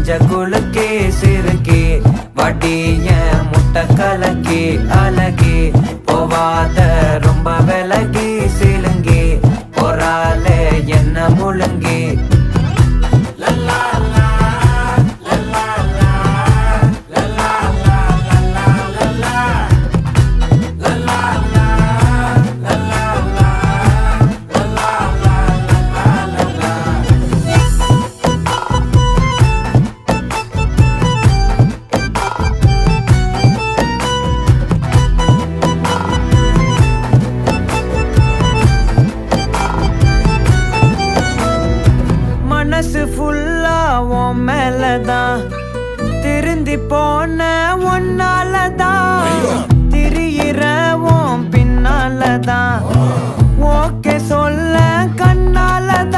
மஞ்ச குலுக்கே சிறுக்கே வடிய முட்டை கலக்கே அழகே போவாத ரொம்ப விலகி சிலுங்கி போறாலே என்ன முழுங்கி மனசு ஃபுல்லா உன் மேலதான் திருந்தி போன ஒன்னாலதான் திரியிற உன் பின்னாலதான் ஓகே சொல்ல